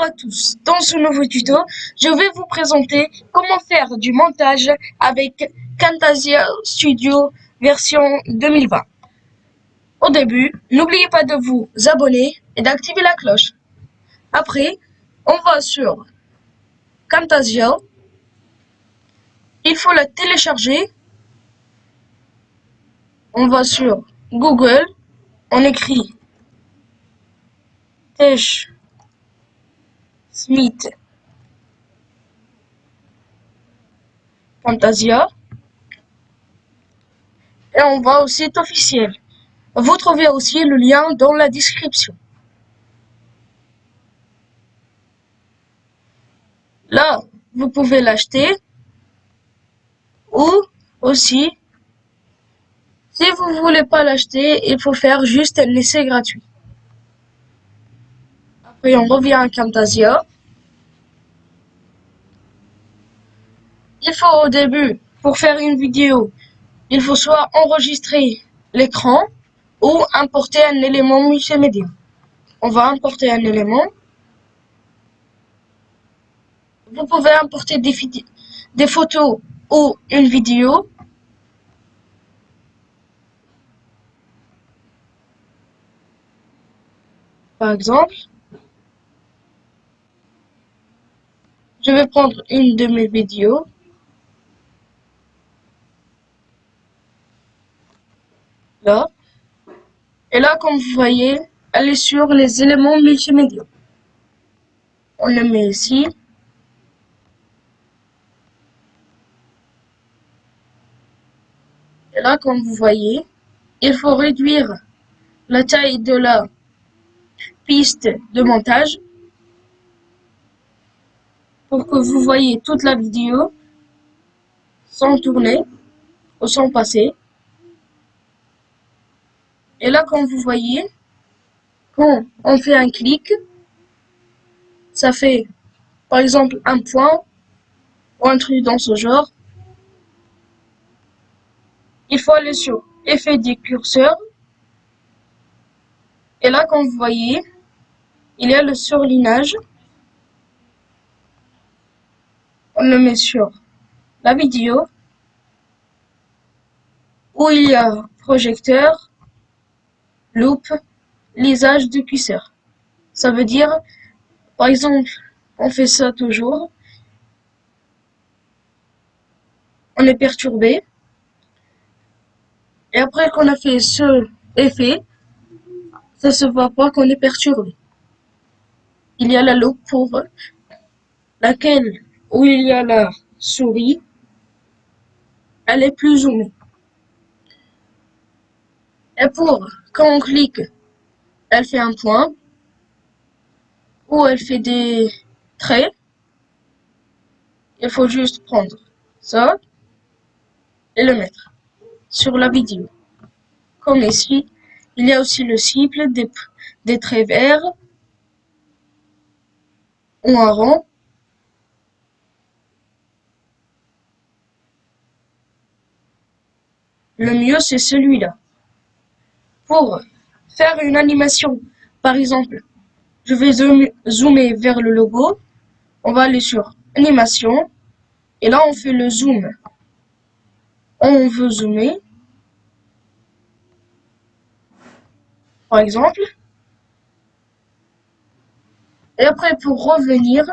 Bonjour à tous, dans ce nouveau tuto, je vais vous présenter comment faire du montage avec Camtasia Studio version 2020. Au début, n'oubliez pas de vous abonner et d'activer la cloche. Après, on va sur Camtasia, il faut la télécharger. On va sur Google, on écrit Tesh Smith Camtasia et on va au site officiel. Vous trouvez aussi le lien dans la description. Là, vous pouvez l'acheter ou aussi, si vous voulez pas l'acheter, il faut faire juste un essai gratuit. Après, on revient à Camtasia. Il faut au début, pour faire une vidéo, il faut soit enregistrer l'écran ou importer un élément multimédia. On va importer un élément. Vous pouvez importer des photos ou une vidéo. Par exemple, je vais prendre une de mes vidéos. Là. Et là, comme vous voyez, elle est sur les éléments multimédia. On le met ici. Et là, comme vous voyez, il faut réduire la taille de la piste de montage pour que vous voyez toute la vidéo sans tourner ou sans passer. Et là, comme vous voyez, quand on fait un clic, ça fait par exemple un point ou un truc dans ce genre. Il faut aller sur effet du curseur. Et là, comme vous voyez, il y a le surlignage. On le met sur la vidéo où il y a projecteur, loupe, lissage du curseur. Ça veut dire, par exemple, on fait ça toujours. On est perturbé. Et après qu'on a fait ce effet, ça se voit pas qu'on est perturbé. Il y a la loupe pour laquelle, où il y a la souris, elle est plus zoomée. Et pour, quand on clique, elle fait un point, ou elle fait des traits. Il faut juste prendre ça et le mettre sur la vidéo. Comme ici, il y a aussi le cible, des traits verts ou un rond. Le mieux, c'est celui-là. Pour faire une animation, par exemple, je vais zoomer vers le logo. On va aller sur animation. Et là, on fait le zoom. On veut zoomer. Par exemple. Et après, pour revenir,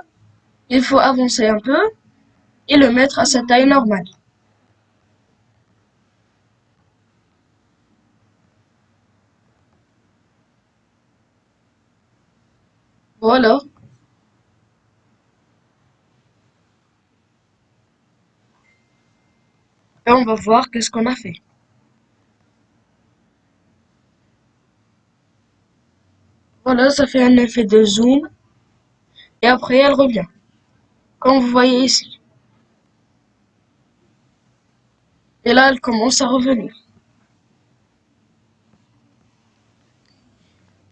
il faut avancer un peu et le mettre à sa taille normale. Voilà. Et on va voir qu'est-ce qu'on a fait. Voilà, ça fait un effet de zoom. Et après, elle revient. Comme vous voyez ici. Et là, elle commence à revenir.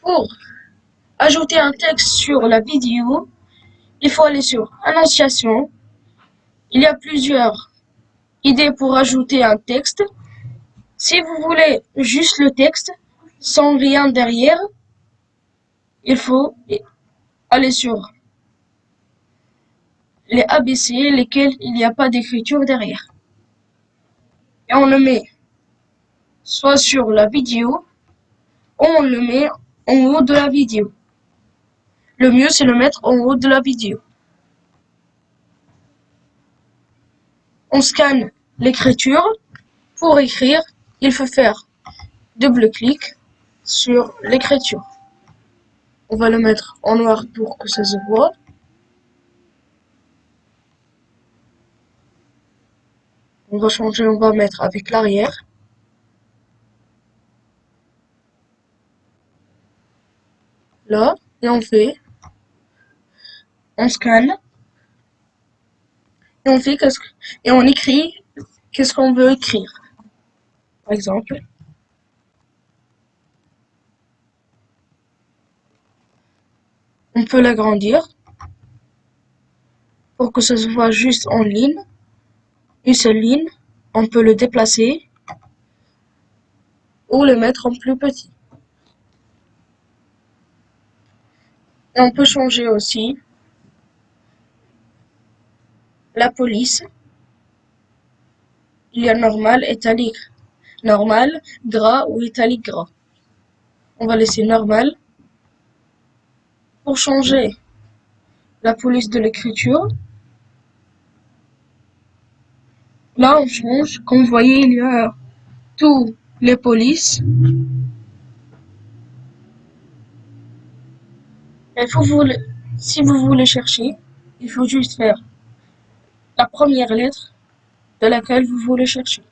Pour ajouter un texte sur la vidéo, il faut aller sur Annonciation. Il y a plusieurs idées pour ajouter un texte. Si vous voulez juste le texte, sans rien derrière, il faut aller sur les ABC, lesquels il n'y a pas d'écriture derrière. Et on le met soit sur la vidéo, ou on le met en haut de la vidéo. Le mieux, c'est le mettre en haut de la vidéo. On scanne l'écriture. Pour écrire, il faut faire double-clic sur l'écriture. On va le mettre en noir pour que ça se voit. On va changer, on va mettre avec l'arrière. Là, et on scanne, et on fait et on écrit qu'est-ce qu'on veut écrire. Par exemple, on peut l'agrandir pour que ça se voit juste en ligne, une seule ligne. On peut le déplacer ou le mettre en plus petit. Et on peut changer aussi la police. Il y a normal, italique, normal, gras ou italique gras. On va laisser normal. Pour changer la police de l'écriture, là on change. Comme vous voyez, il y a tous les polices. Il faut si vous voulez chercher, il faut juste faire la première lettre de laquelle vous voulez chercher.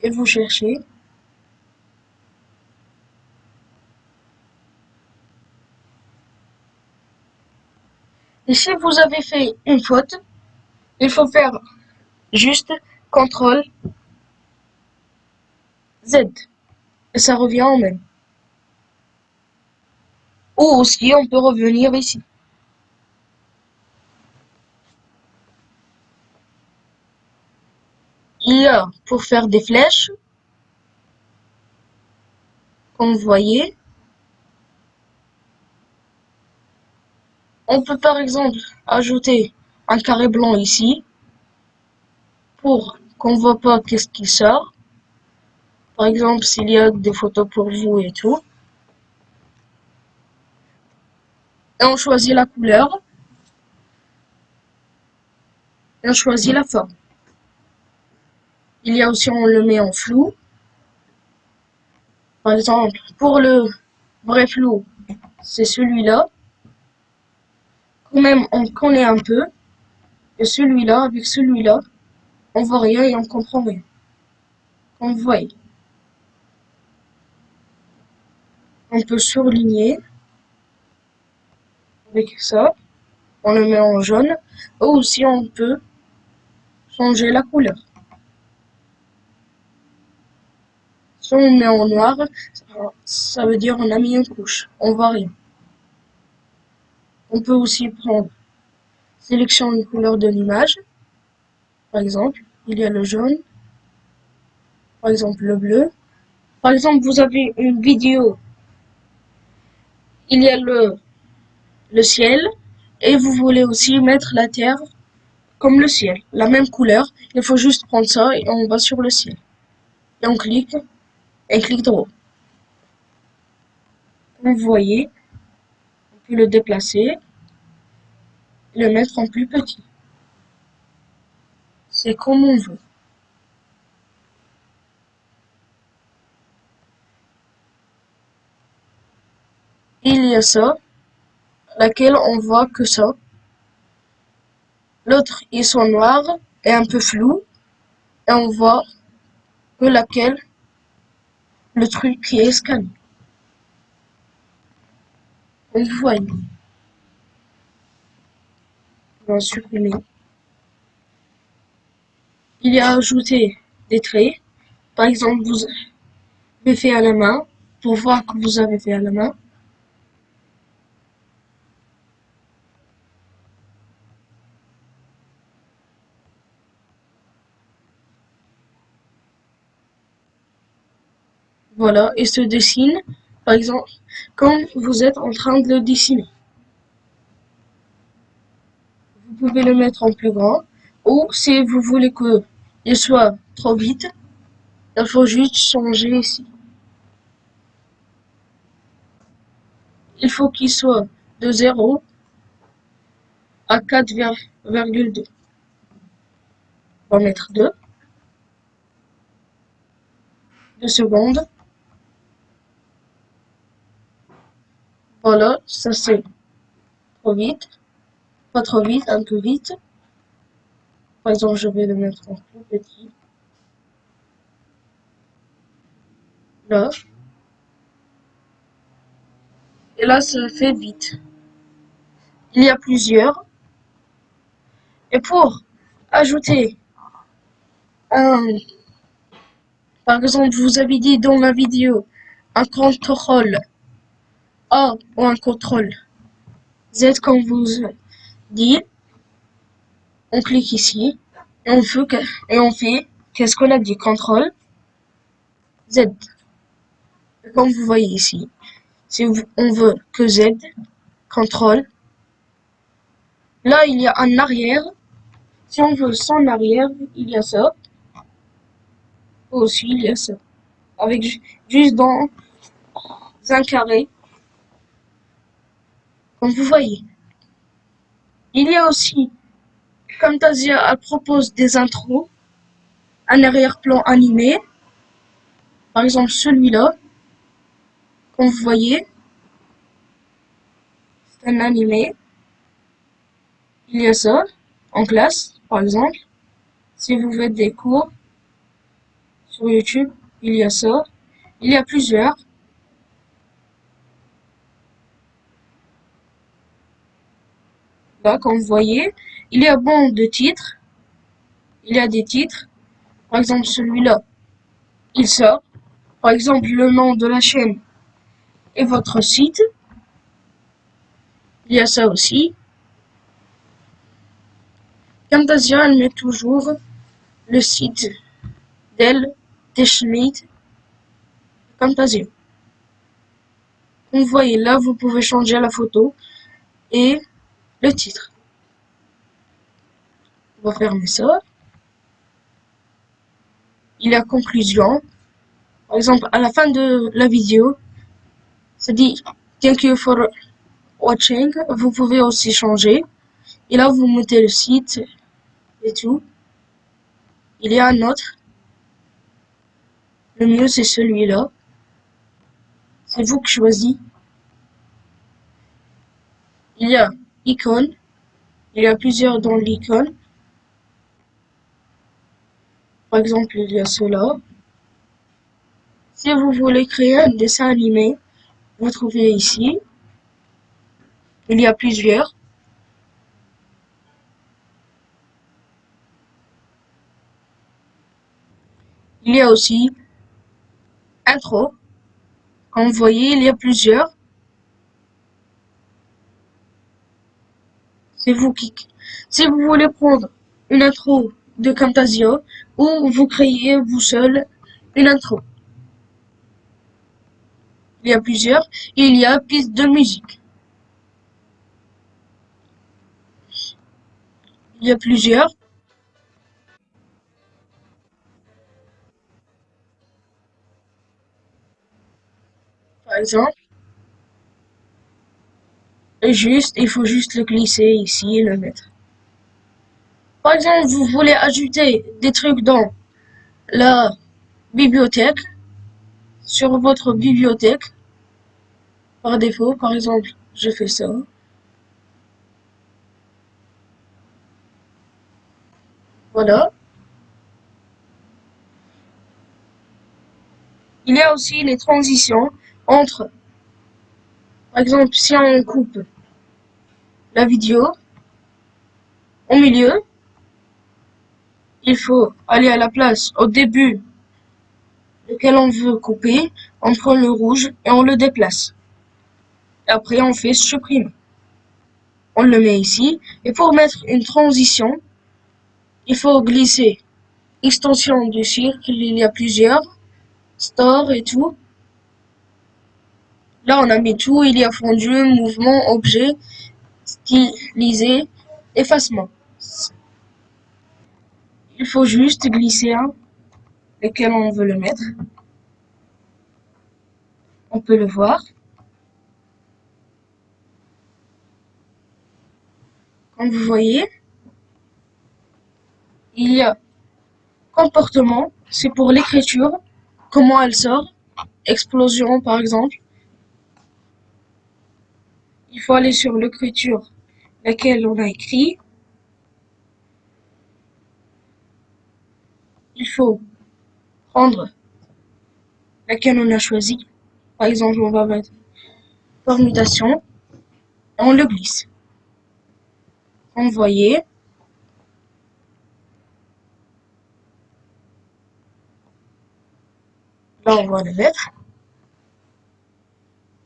Et vous cherchez. Et si vous avez fait une faute, il faut faire juste CTRL Z. Et ça revient en même. Ou aussi, on peut revenir ici. Il y a pour faire des flèches, comme vous voyez. On peut par exemple ajouter un carré blanc ici pour qu'on ne voit pas qu'est-ce qui sort. Par exemple, s'il y a des photos pour vous et tout. Et on choisit la couleur. Et on choisit la forme. Il y a aussi, on le met en flou. Par exemple, pour le vrai flou, c'est celui-là. Quand même, on connaît un peu. Et celui-là, avec celui-là, on voit rien et on comprend rien. Comme vous voyez. On peut surligner avec ça. On le met en jaune. Ou aussi, on peut changer la couleur. Si on met en noir, ça veut dire on a mis une couche. On voit rien. On peut aussi prendre sélection une couleur de l'image. Par exemple, il y a le jaune. Par exemple, le bleu. Par exemple, vous avez une vidéo. Il y a le ciel. Et vous voulez aussi mettre la terre comme le ciel. La même couleur. Il faut juste prendre ça et on va sur le ciel. Et on clique. Et clic droit. Comme vous voyez, on peut le déplacer. Et le mettre en plus petit. C'est comme on veut. Il y a ça, laquelle on voit que ça. L'autre, ils sont noirs et un peu flous. Et on voit que laquelle, le truc qui est scanné. On voit. On va supprimer. Il y a ajouté des traits. Par exemple, vous avez fait à la main. Pour voir que vous avez fait à la main. Voilà, et se dessine Par exemple, quand vous êtes en train de le dessiner. Vous pouvez le mettre en plus grand, ou si vous voulez qu'il soit trop vite, il faut juste changer ici. Il faut qu'il soit de 0 à 4,2. On va mettre 2 secondes. Voilà, ça c'est trop vite. Pas trop vite, un peu vite. Par exemple, je vais le mettre en plus petit. Là. Et là, ça fait vite. Il y a plusieurs. Et pour ajouter un, par exemple, vous avez dit dans la vidéo, un contrôle A ou un contrôle Z, comme vous dit, on clique ici et on fait qu'est-ce qu'on a dit, contrôle Z. Et comme vous voyez ici, si on veut que Z, contrôle, là il y a un arrière. Si on veut son arrière, il y a ça. Aussi, il y a ça. Avec juste dans un carré, comme vous voyez. Il y a aussi, Camtasia elle propose des intros, un arrière-plan animé. Par exemple, celui-là, comme vous voyez, c'est un animé. Il y a ça, en classe, par exemple. Si vous faites des cours sur YouTube, il y a ça. Il y a plusieurs. Là, comme vous voyez, il y a bon de titres. Il y a des titres. Par exemple, celui-là, il sort. Par exemple, le nom de la chaîne et votre site. Il y a ça aussi. Camtasia, elle met toujours le site d'elle, Technique Camtasia. Comme vous voyez là, vous pouvez changer la photo et le titre. On va fermer ça. Il y a conclusion. Par exemple, à la fin de la vidéo, ça dit Thank you for watching. Vous pouvez aussi changer. Et là, vous mettez le site et tout. Il y a un autre. Le mieux, c'est celui-là. C'est vous qui choisissez. Il y a icône. Il y a plusieurs dans l'icône. Par exemple, il y a cela. Si vous voulez créer un dessin animé, vous trouvez ici. Il y a plusieurs. Il y a aussi intro. Comme vous voyez, il y a plusieurs. C'est vous qui... Si vous voulez prendre une intro de Camtasia ou vous créez vous seul une intro. Il y a plusieurs. Il y a piste de musique. Il y a plusieurs. Par exemple, il faut juste le glisser ici et le mettre. Par exemple, vous voulez ajouter des trucs dans la bibliothèque, sur votre bibliothèque, par défaut. Par exemple, je fais ça. Voilà. Il y a aussi les transitions entre, par exemple, si on coupe la vidéo, au milieu, il faut aller à la place au début lequel on veut couper, on prend le rouge et on le déplace. Et après, on fait supprimer. On le met ici. Et pour mettre une transition, il faut glisser extension du circle, il y a plusieurs, store et tout. Là, on a mis tout. Il y a fondu, mouvement, objet, stylisé, effacement. Il faut juste glisser un, lequel on veut le mettre. On peut le voir. Comme vous voyez, il y a comportement, c'est pour l'écriture, comment elle sort, explosion par exemple. Il faut aller sur l'écriture, laquelle on a écrit. Il faut prendre laquelle on a choisi. Par exemple, on va mettre permutation et on le glisse. Comme vous voyez, là on va le mettre.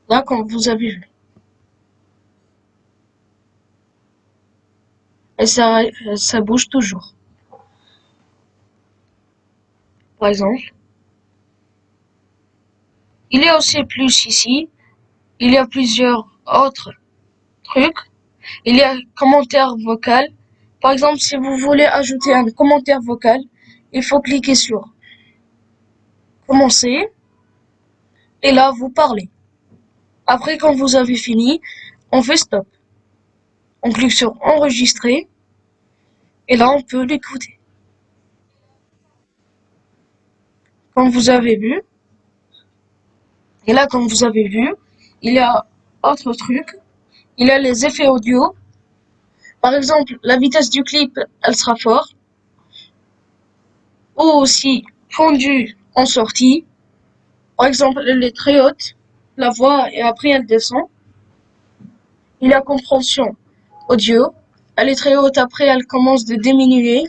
Là, comme vous avez vu. Et ça bouge toujours. Par exemple, il y a aussi plus ici. Il y a plusieurs autres trucs. Il y a commentaire vocal. Par exemple, si vous voulez ajouter un commentaire vocal, il faut cliquer sur commencer et là vous parlez. Après, quand vous avez fini, on fait stop. On clique sur enregistrer et là on peut l'écouter. Comme vous avez vu, et là comme vous avez vu, il y a autre truc. Il y a les effets audio. Par exemple, la vitesse du clip, elle sera forte. Ou aussi fondue en sortie. Par exemple, elle est très haute, la voix, et après elle descend. Il y a compréhension audio. Elle est très haute, après elle commence de diminuer.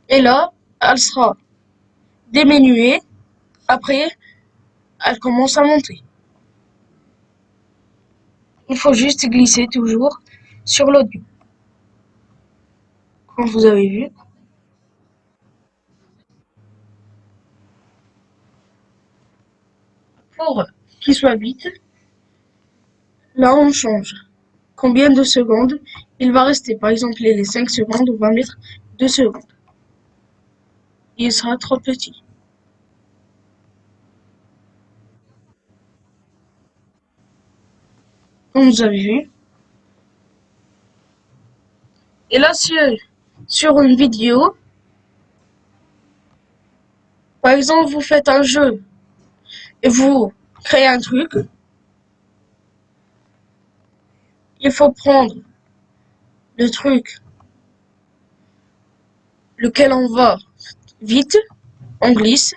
Et là, elle sera diminuée. Après, elle commence à monter. Il faut juste glisser toujours sur l'audio. Comme vous avez vu. Pour qu'il soit vite, là on change. Combien de secondes il va rester? Par exemple, les 5 secondes, on va mettre 2 secondes. Il sera trop petit. Comme vous avez vu. Et là, sur une vidéo, par exemple, vous faites un jeu et vous créez un truc, il faut prendre le truc lequel on va vite, on glisse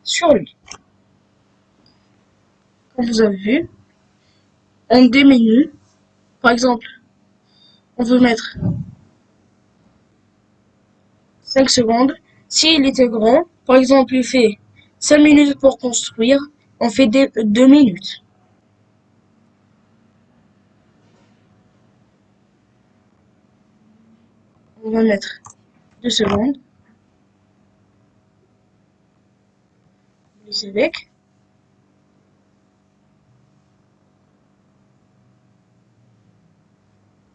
sur lui. Comme vous avez vu, on diminue. Par exemple, on veut mettre 5 secondes. S'il était grand, par exemple, il fait 5 minutes pour construire, on fait 2 minutes. On va mettre 2 secondes. Glisser avec.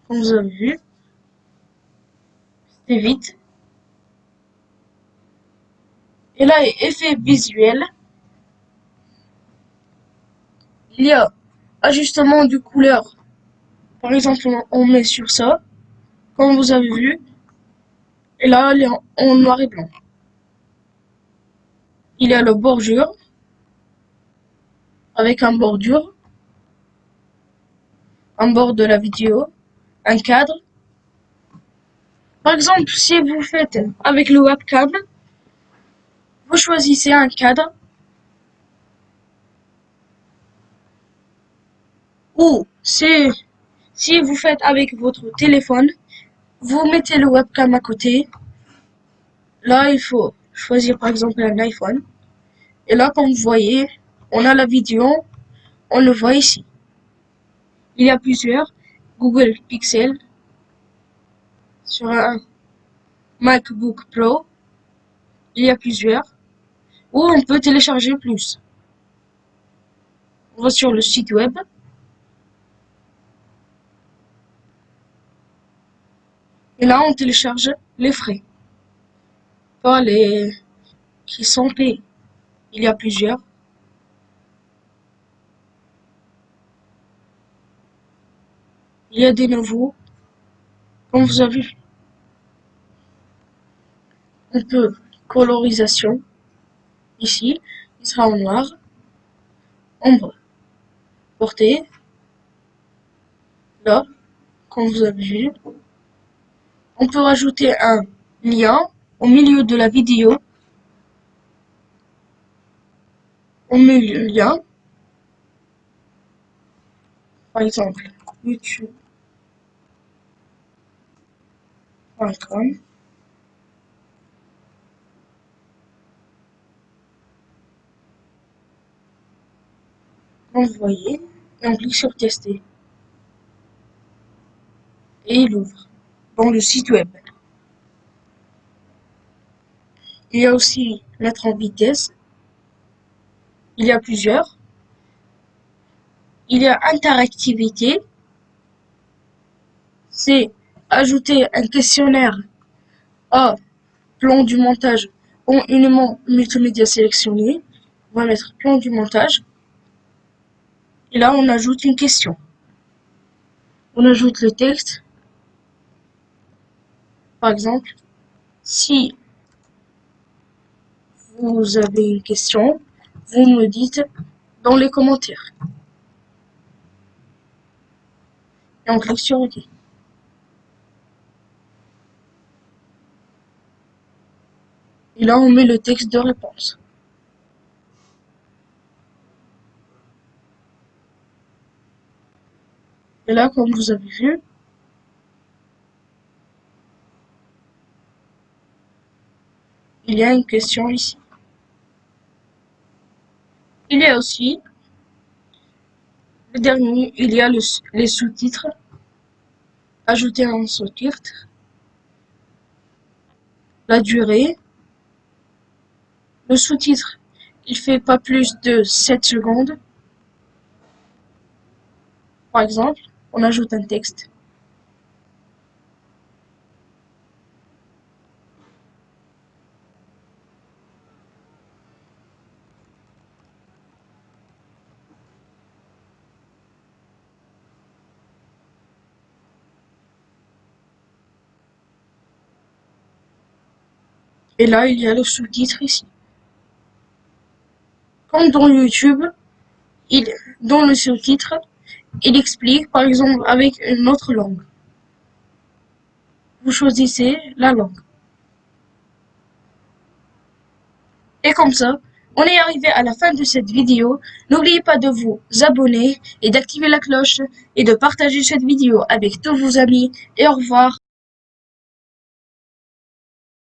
Comme vous avez vu, c'était vite. Et là, effet visuel. Il y a ajustement de couleur. Par exemple, on met sur ça, comme vous avez vu. Et là, elle est en noir et blanc. Il y a le bordure, avec un bord de la vidéo, un cadre. Par exemple, si vous faites avec le webcam, vous choisissez un cadre. Ou si vous faites avec votre téléphone, vous mettez le webcam à côté. Là, il faut choisir par exemple un iPhone. Et là, comme vous voyez, on a la vidéo, on le voit ici. Il y a plusieurs Google Pixel sur un MacBook Pro. Il y a plusieurs. Ou on peut télécharger plus. On va sur le site web. Et là, on télécharge les frais, pas les qui sont payés. Il y a plusieurs. Il y a des nouveaux, comme vous avez vu. On peut colorisation. Ici, il sera en noir. Ombre. Portée. Là, comme vous avez vu. On peut rajouter un lien au milieu de la vidéo. On met le lien. Par exemple, youtube.com. Envoyer. Et on clique sur tester. Et il ouvre dans le site web. Il y a aussi mettre en vitesse. Il y a plusieurs. Il y a interactivité. C'est ajouter un questionnaire à plan du montage ou élément multimédia sélectionné. On va mettre plan du montage. Et là, on ajoute une question. On ajoute le texte. Par exemple, si vous avez une question, vous me dites dans les commentaires. Et on clique sur OK. Et là, on met le texte de réponse. Et là, comme vous avez vu, il y a une question ici. Il y a aussi, le dernier, il y a les sous-titres. Ajouter un sous-titre. La durée. Le sous-titre, il fait pas plus de 7 secondes. Par exemple, on ajoute un texte. Et là, il y a le sous-titre ici. Comme dans YouTube, dans le sous-titre, il explique, par exemple, avec une autre langue. Vous choisissez la langue. Et comme ça, on est arrivé à la fin de cette vidéo. N'oubliez pas de vous abonner et d'activer la cloche et de partager cette vidéo avec tous vos amis. Et au revoir.